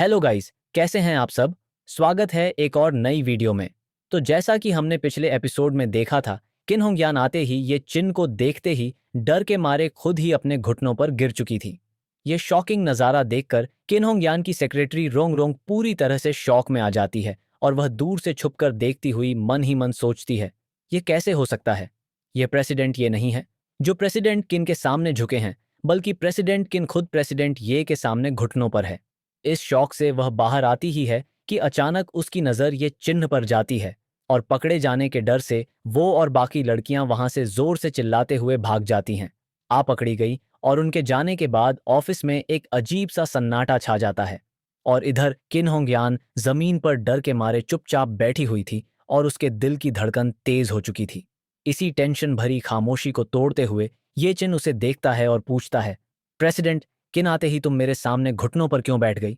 Hello guys, कैसे हैं आप सब। स्वागत है एक और नई वीडियो में। तो जैसा कि हमने पिछले एपिसोड में देखा था, किन होंग्यान आते ही ये चिन को देखते ही डर के मारे खुद ही अपने घुटनों पर गिर चुकी थी। ये शॉकिंग नज़ारा देखकर किन होंग्यान की सेक्रेटरी रोंग रोंग पूरी तरह से शॉक में आ जाती है और वह दूर से छुपकर देखती हुई मन ही मन सोचती है, ये कैसे हो सकता है। यह प्रेसिडेंट ये नहीं है जो प्रेसिडेंट किन के सामने झुके हैं, बल्कि प्रेसिडेंट किन खुद प्रेसिडेंट ये के सामने घुटनों पर है। इस शौक से वह बाहर आती ही है कि अचानक उसकी नज़र ये चिन्ह पर जाती है और पकड़े जाने के डर से वो और बाकी लड़कियां वहां से जोर से चिल्लाते हुए भाग जाती हैं। आ पकड़ी गई और उनके जाने के बाद ऑफिस में एक अजीब सा सन्नाटा छा जाता है। और इधर किन होंग्यान जमीन पर डर के मारे चुपचाप बैठी हुई थी और उसके दिल की धड़कन तेज हो चुकी थी। इसी टेंशन भरी खामोशी को तोड़ते हुए ये चिन्ह उसे देखता है और पूछता है, प्रेसिडेंट, किन आते ही तुम मेरे सामने घुटनों पर क्यों बैठ गई।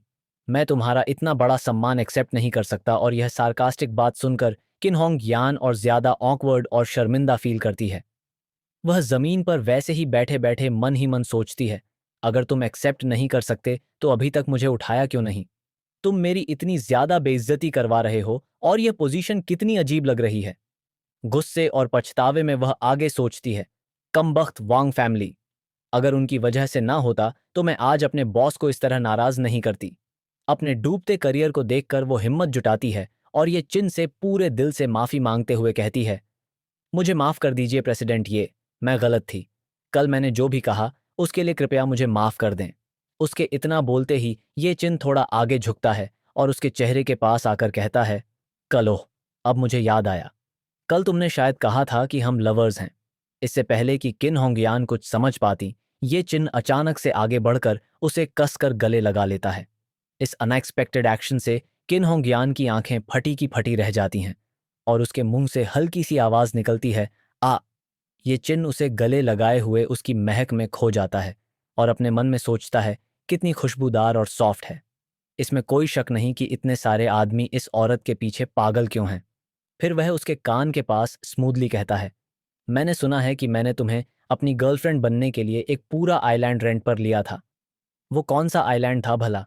मैं तुम्हारा इतना बड़ा सम्मान एक्सेप्ट नहीं कर सकता। और यह सार्कास्टिक बात सुनकर किन होंग यान और ज्यादा ऑकवर्ड और शर्मिंदा फील करती है। वह जमीन पर वैसे ही बैठे बैठे मन ही मन सोचती है, अगर तुम एक्सेप्ट नहीं कर सकते तो अभी तक मुझे उठाया क्यों नहीं। तुम मेरी इतनी ज्यादा बेइज्जती करवा रहे हो और यह पोजीशन कितनी अजीब लग रही है। गुस्से और पछतावे में वह आगे सोचती है, कमबख्त वांग फैमिली, अगर उनकी वजह से ना होता तो मैं आज अपने बॉस को इस तरह नाराज नहीं करती। अपने डूबते करियर को देखकर वो हिम्मत जुटाती है और ये चिन से पूरे दिल से माफी मांगते हुए कहती है, मुझे माफ कर दीजिए प्रेसिडेंट, ये मैं गलत थी। कल मैंने जो भी कहा उसके लिए कृपया मुझे माफ कर दें। उसके इतना बोलते ही ये चिन थोड़ा आगे झुकता है और उसके चेहरे के पास आकर कहता है, कल ओह, अब मुझे याद आया, कल तुमने शायद कहा था कि हम लवर्स हैं। इससे पहले कि किन होंगियान कुछ समझ पाती, ये चिन अचानक से आगे बढ़कर उसे कसकर गले लगा लेता है। इस अनएक्सपेक्टेड एक्शन से किन होंगियान की आंखें फटी की फटी रह जाती हैं और उसके मुंह से हल्की सी आवाज निकलती है, आ। ये चिन उसे गले लगाए हुए उसकी महक में खो जाता है और अपने मन में सोचता है, कितनी खुशबूदार और सॉफ्ट है। इसमें कोई शक नहीं कि इतने सारे आदमी इस औरत के पीछे पागल क्यों हैं। फिर वह उसके कान के पास स्मूथली कहता है, मैंने सुना है कि मैंने तुम्हें अपनी गर्लफ्रेंड बनने के लिए एक पूरा आइलैंड रेंट पर लिया था। वो कौन सा आइलैंड था भला।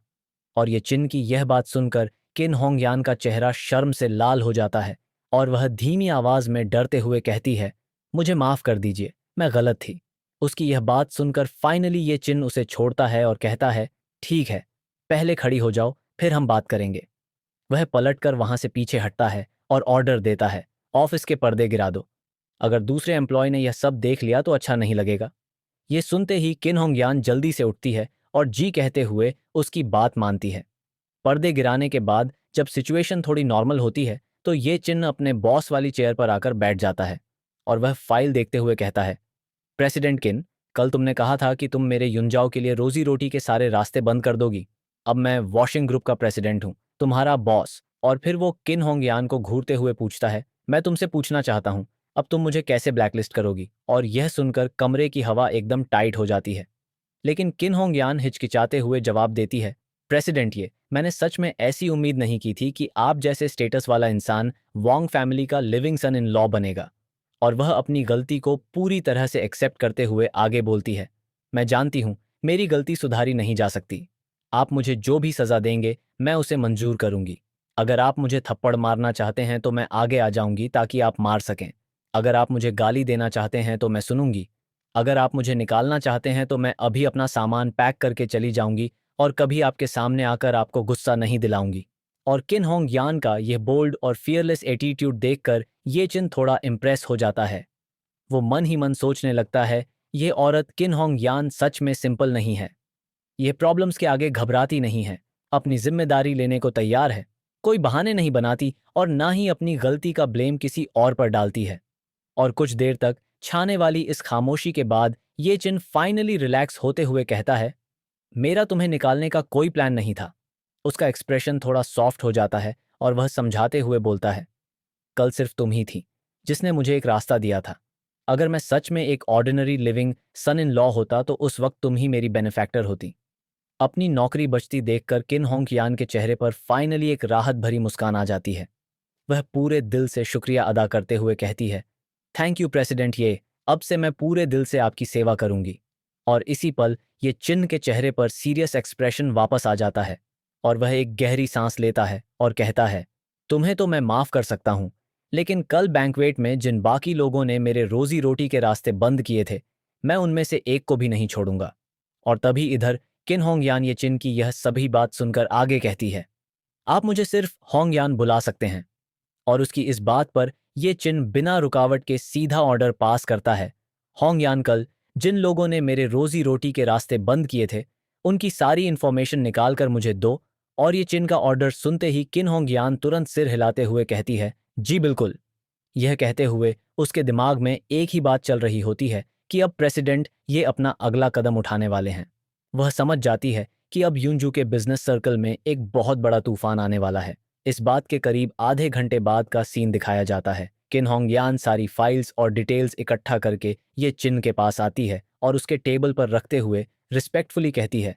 और ये चिन की यह बात सुनकर किन होंगयान का चेहरा शर्म से लाल हो जाता है और वह धीमी आवाज में डरते हुए कहती है, मुझे माफ कर दीजिए, मैं गलत थी। उसकी यह बात सुनकर फाइनली ये चिन उसे छोड़ता है और कहता है, ठीक है, पहले खड़ी हो जाओ, फिर हम बात करेंगे। वह पलटकर वहां से पीछे हटता है और ऑर्डर देता है, ऑफिस के पर्दे गिरा दो। अगर दूसरे एम्प्लॉय ने यह सब देख लिया तो अच्छा नहीं लगेगा। ये सुनते ही किन होंगयान जल्दी से उठती है और जी कहते हुए उसकी बात मानती है। पर्दे गिराने के बाद जब सिचुएशन थोड़ी नॉर्मल होती है तो ये चिन्ह अपने बॉस वाली चेयर पर आकर बैठ जाता है और वह फाइल देखते हुए कहता है, प्रेसिडेंट किन, कल तुमने कहा था कि तुम मेरे युंजाओ के लिए रोजी रोटी के सारे रास्ते बंद कर दोगी। अब मैं वॉशिंग ग्रुप का प्रेसिडेंट हूं, तुम्हारा बॉस। और फिर वो किन होंगयान को घूरते हुए पूछता है, मैं तुमसे पूछना चाहता हूं, अब तुम मुझे कैसे ब्लैकलिस्ट करोगी। और यह सुनकर कमरे की हवा एकदम टाइट हो जाती है। लेकिन किन होंगयान हिचकिचाते हुए जवाब देती है, प्रेसिडेंट, ये मैंने सच में ऐसी उम्मीद नहीं की थी कि आप जैसे स्टेटस वाला इंसान वांग फैमिली का लिविंग सन इन लॉ बनेगा। और वह अपनी गलती को पूरी तरह से एक्सेप्ट करते हुए आगे बोलती है, मैं जानती हूं मेरी गलती सुधारी नहीं जा सकती। आप मुझे जो भी सजा देंगे मैं उसे मंजूर करूंगी। अगर आप मुझे थप्पड़ मारना चाहते हैं तो मैं आगे आ जाऊंगी ताकि आप मार सकें। अगर आप मुझे गाली देना चाहते हैं तो मैं सुनूंगी। अगर आप मुझे निकालना चाहते हैं तो मैं अभी अपना सामान पैक करके चली जाऊंगी और कभी आपके सामने आकर आपको गुस्सा नहीं दिलाऊंगी। और किन होंग यान का यह बोल्ड और फियरलेस एटीट्यूड देखकर ये चिन थोड़ा इम्प्रेस हो जाता है। वो मन ही मन सोचने लगता है, ये औरत किन होंग यान सच में सिंपल नहीं है। ये प्रॉब्लम्स के आगे घबराती नहीं है, अपनी जिम्मेदारी लेने को तैयार है, कोई बहाने नहीं बनाती और ना ही अपनी गलती का ब्लेम किसी और पर डालती है। और कुछ देर तक छाने वाली इस खामोशी के बाद ये चिन फाइनली रिलैक्स होते हुए कहता है, मेरा तुम्हें निकालने का कोई प्लान नहीं था। उसका एक्सप्रेशन थोड़ा सॉफ्ट हो जाता है और वह समझाते हुए बोलता है, कल सिर्फ तुम ही थी जिसने मुझे एक रास्ता दिया था। अगर मैं सच में एक ordinary living son in law होता तो उस वक्त तुम ही मेरी बेनिफैक्टर होती। अपनी नौकरी बचती देखकर किन होंग यान के चेहरे पर फाइनली एक राहत भरी मुस्कान आ जाती है। वह पूरे दिल से शुक्रिया अदा करते हुए कहती है, थैंक यू प्रेसिडेंट, ये अब से मैं पूरे दिल से आपकी सेवा करूंगी। और इसी पल ये चिन्ह के चेहरे पर सीरियस एक्सप्रेशन वापस आ जाता है और वह एक गहरी सांस लेता है और कहता है, तुम्हें तो मैं माफ कर सकता हूं, लेकिन कल बैंक्वेट में जिन बाकी लोगों ने मेरे रोजी रोटी के रास्ते बंद किए थे, मैं उनमें से एक को भी नहीं छोड़ूंगा। और तभी इधर किन होंग यान ये चिन की यह सभी बात सुनकर आगे कहती है, आप मुझे सिर्फ होंग यान बुला सकते हैं। और उसकी इस बात पर ये चिन बिना रुकावट के सीधा ऑर्डर पास करता है, होंग यान कल जिन लोगों ने मेरे रोजी रोटी के रास्ते बंद किए थे, उनकी सारी इन्फॉर्मेशन निकाल कर मुझे दो। और ये चिन का ऑर्डर सुनते ही किन होंग यान तुरंत सिर हिलाते हुए कहती है, जी बिल्कुल। यह कहते हुए उसके दिमाग में एक ही बात चल रही होती है कि अब प्रेसिडेंट ये अपना अगला कदम उठाने वाले हैं। वह समझ जाती है कि अब यूंजू के बिजनेस सर्कल में एक बहुत बड़ा तूफान आने वाला है। इस बात के करीब आधे घंटे बाद का सीन दिखाया जाता है। किन होंग यान सारी फाइल्स और डिटेल्स इकट्ठा करके ये चिन के पास आती है और उसके टेबल पर रखते हुए रिस्पेक्टफुली कहती है,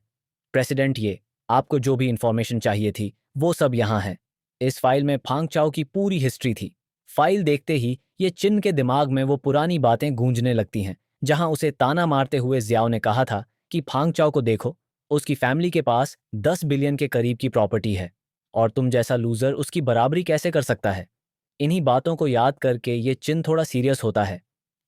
प्रेसिडेंट ये आपको जो भी इंफॉर्मेशन चाहिए थी वो सब यहाँ है। इस फाइल में फांग चाओ की पूरी हिस्ट्री थी। फाइल देखते ही ये चिन के दिमाग में वो पुरानी बातें गूंजने लगती हैं, जहां उसे ताना मारते हुए जियाओ ने कहा था कि फांग चाओ को देखो, उसकी फैमिली के पास 10 बिलियन के करीब की प्रॉपर्टी है और तुम जैसा लूजर उसकी बराबरी कैसे कर सकता है। इन्हीं बातों को याद करके ये चिन थोड़ा सीरियस होता है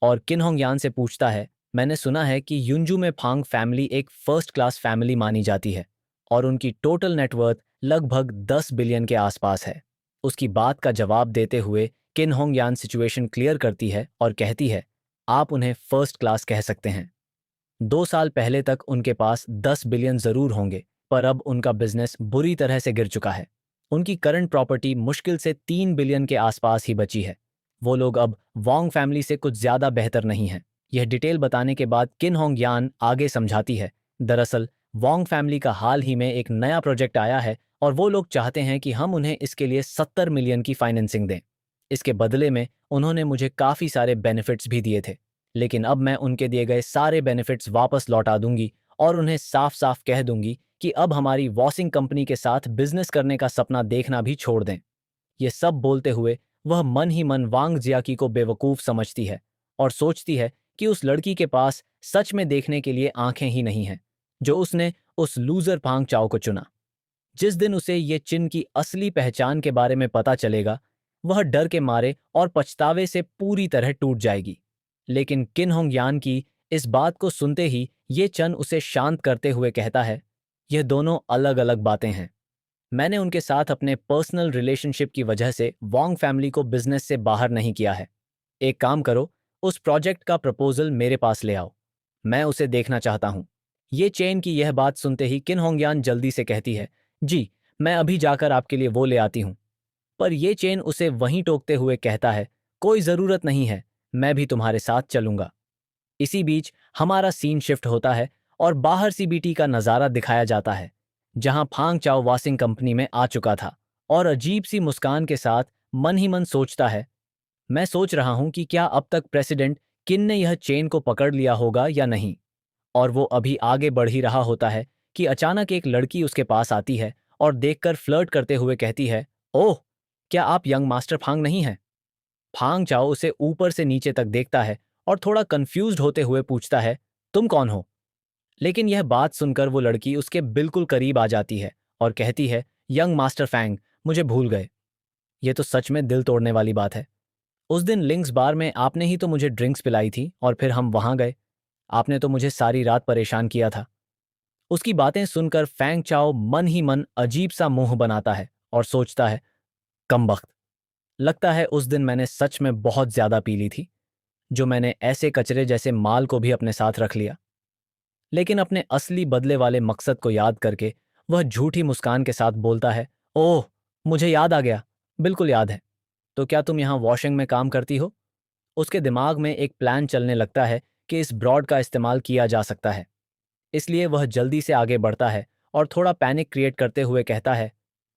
और किन होंग यान से पूछता है, मैंने सुना है कि युंजू में फांग फैमिली एक फर्स्ट क्लास फैमिली मानी जाती है और उनकी टोटल नेटवर्थ लगभग 10 बिलियन के आसपास है। उसकी बात का जवाब देते हुए किन होंग यान सिचुएशन क्लियर करती है और कहती है, आप उन्हें फर्स्ट क्लास कह सकते हैं। 2 साल पहले तक उनके पास 10 बिलियन जरूर होंगे, पर अब उनका बिजनेस बुरी तरह से गिर चुका है। उनकी करंट प्रॉपर्टी मुश्किल से 3 बिलियन के आसपास ही बची है। वो लोग अब वोंग फैमिली से कुछ ज्यादा बेहतर नहीं हैं। यह डिटेल बताने के बाद किन होंग यान आगे समझाती है, दरअसल वोंग फैमिली का हाल ही में एक नया प्रोजेक्ट आया है और वो लोग चाहते हैं कि हम उन्हें इसके लिए 70 मिलियन की फाइनेंसिंग दें। इसके बदले में उन्होंने मुझे काफ़ी सारे बेनिफिट्स भी दिए थे, लेकिन अब मैं उनके दिए गए सारे बेनिफिट्स वापस लौटा दूंगी और उन्हें साफ साफ कह दूंगी कि अब हमारी वॉशिंग कंपनी के साथ बिजनेस करने का सपना देखना भी छोड़ दें। ये सब बोलते हुए वह मन ही मन वांग जियाकी को बेवकूफ़ समझती है और सोचती है कि उस लड़की के पास सच में देखने के लिए आंखें ही नहीं हैं, जो उसने उस लूजर फांग चाओ को चुना। जिस दिन उसे ये चिन की असली पहचान के बारे में पता चलेगा, वह डर के मारे और पछतावे से पूरी तरह टूट जाएगी। लेकिन किन होंग यान की इस बात को सुनते ही ये चन उसे शांत करते हुए कहता है, यह दोनों अलग अलग बातें हैं। मैंने उनके साथ अपने पर्सनल रिलेशनशिप की वजह से वोंग फैमिली को बिजनेस से बाहर नहीं किया है। एक काम करो, उस प्रोजेक्ट का प्रपोजल मेरे पास ले आओ, मैं उसे देखना चाहता हूं। ये चेन की यह बात सुनते ही किन होंगयान जल्दी से कहती है, जी मैं अभी जाकर आपके लिए वो ले आती हूं। पर ये चेन उसे वहीं टोकते हुए कहता है, कोई जरूरत नहीं है, मैं भी तुम्हारे साथ चलूंगा। इसी बीच हमारा सीन शिफ्ट होता है और बाहर सीबीटी का नज़ारा दिखाया जाता है, जहां फांग चाओ वाशिंग कंपनी में आ चुका था और अजीब सी मुस्कान के साथ मन ही मन सोचता है, मैं सोच रहा हूं कि क्या अब तक प्रेसिडेंट किन ने यह चेन को पकड़ लिया होगा या नहीं। और वो अभी आगे बढ़ ही रहा होता है कि अचानक एक लड़की उसके पास आती है और देखकर फ्लर्ट करते हुए कहती है, ओह, क्या आप यंग मास्टर फांग नहीं हैं? फांग चाओ उसे ऊपर से नीचे तक देखता है और थोड़ा कंफ्यूज्ड होते हुए पूछता है, तुम कौन हो? लेकिन यह बात सुनकर वो लड़की उसके बिल्कुल करीब आ जाती है और कहती है, यंग मास्टर फैंग, मुझे भूल गए। ये तो सच में दिल तोड़ने वाली बात है। उस दिन लिंक्स बार में आपने ही तो मुझे ड्रिंक्स पिलाई थी और फिर हम वहां गए। आपने तो मुझे सारी रात परेशान किया था। उसकी बातें सुनकर फैंग चाओ मन ही मन अजीब सा मुंह बनाता है और सोचता है, कमबख्त, लगता है उस दिन मैंने सच में बहुत ज्यादा पी ली थी, जो मैंने ऐसे कचरे जैसे माल को भी अपने साथ रख लिया। लेकिन अपने असली बदले वाले मकसद को याद करके वह झूठी मुस्कान के साथ बोलता है, ओह, मुझे याद आ गया, बिल्कुल याद है। तो क्या तुम यहाँ वॉशिंग में काम करती हो? उसके दिमाग में एक प्लान चलने लगता है कि इस ब्रॉड का इस्तेमाल किया जा सकता है। इसलिए वह जल्दी से आगे बढ़ता है और थोड़ा पैनिक क्रिएट करते हुए कहता है,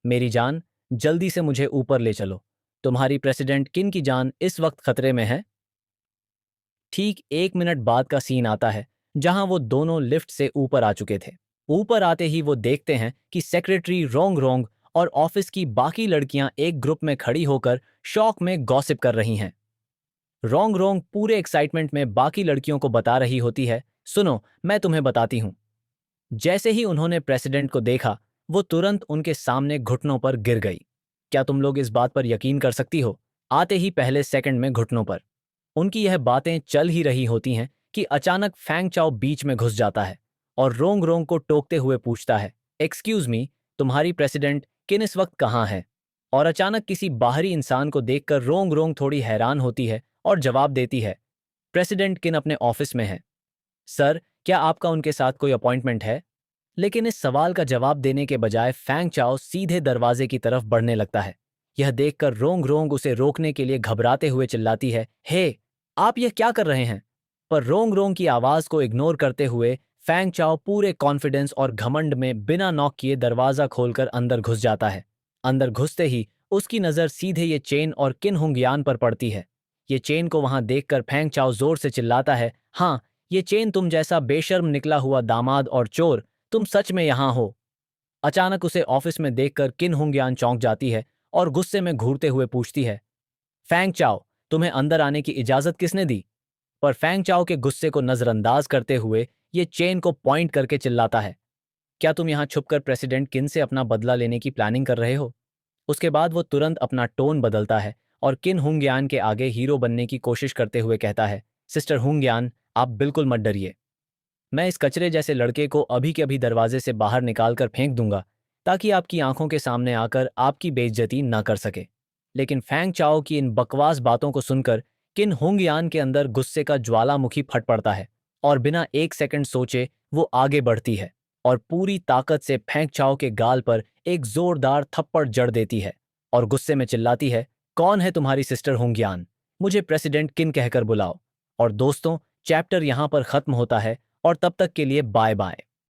मेरी जान, जल्दी से मुझे ऊपर ले चलो। तुम्हारी प्रेसिडेंट किन की जान इस वक्त खतरे में है। ठीक 1 मिनट बाद का सीन आता है, जहां वो दोनों लिफ्ट से ऊपर आ चुके थे। ऊपर आते ही वो देखते हैं कि सेक्रेटरी रोंग रोंग और ऑफिस की बाकी लड़कियां एक ग्रुप में खड़ी होकर शौक में गॉसिप कर रही हैं। रोंग रोंग पूरे एक्साइटमेंट में बाकी लड़कियों को बता रही होती है, सुनो मैं तुम्हें बताती हूं। जैसे ही उन्होंने प्रेसिडेंट को देखा, वो तुरंत उनके सामने घुटनों पर गिर गई। क्या तुम लोग इस बात पर यकीन कर सकती हो? आते ही पहले सेकंड में घुटनों पर। उनकी यह बातें चल ही रही होती हैं कि अचानक फैंग चाओ बीच में घुस जाता है और रोंग रोंग को टोकते हुए पूछता है, एक्सक्यूज मी, तुम्हारी प्रेसिडेंट किन इस वक्त कहाँ है? और अचानक किसी बाहरी इंसान को देखकर रोंग रोंग थोड़ी हैरान होती है और जवाब देती है, प्रेसिडेंट किन अपने ऑफिस में है। सर, क्या आपका उनके साथ कोई अपॉइंटमेंट है? लेकिन इस सवाल का जवाब देने के बजाय फैंग चाओ सीधे दरवाजे की तरफ बढ़ने लगता है। यह देखकर रोंग रोंग उसे रोकने के लिए घबराते हुए चिल्लाती है, हे, आप यह क्या कर रहे हैं? पर रोंग रोंग की आवाज को इग्नोर करते हुए फैंग चाओ पूरे कॉन्फिडेंस और घमंड में बिना नॉक किए दरवाजा खोलकर अंदर घुस जाता है। अंदर घुसते ही उसकी नजर सीधे ये चेन और किन हुंगयान पर पड़ती है। ये चेन को वहां देखकर फैंग चाओ जोर से चिल्लाता है, हाँ, ये चेन तुम जैसा बेशर्म निकला हुआ दामाद और चोर, तुम सच में यहां हो। अचानक उसे ऑफिस में देखकर किन हुंगयान चौंक जाती है और गुस्से में घूरते हुए पूछती है, फैंग चाओ, तुम्हें अंदर आने की इजाजत किसने दी? पर फैंग चाओ के गुस्से को नजरअंदाज करते हुए ये चेन को पॉइंट करके चिल्लाता है, क्या तुम यहां छुपकर प्रेसिडेंट किन से अपना बदला लेने की प्लानिंग कर रहे हो? उसके बाद वो तुरंत अपना टोन बदलता है और किन हुंगयान के आगे हीरो बनने की कोशिश करते हुए कहता है, सिस्टर हुंगयान, आप बिल्कुल मत डरिए। मैं इस कचरे जैसे लड़के को अभी के अभी दरवाजे से बाहर निकालकर फेंक दूंगा ताकि आपकी आंखों के सामने आकर आपकी बेइज्जती न कर सके। लेकिन फैंग चाओ की इन बकवास बातों को सुनकर किन हुंगयान के अंदर गुस्से का ज्वालामुखी फट पड़ता है और बिना एक सेकंड सोचे वो आगे बढ़ती है और पूरी ताकत से फैंग चाओ के गाल पर एक जोरदार थप्पड़ जड़ देती है और गुस्से में चिल्लाती है, कौन है तुम्हारी सिस्टर हुंगयान? मुझे प्रेसिडेंट किन कहकर बुलाओ। और दोस्तों, चैप्टर यहां पर खत्म होता है और तब तक के लिए बाय बाय।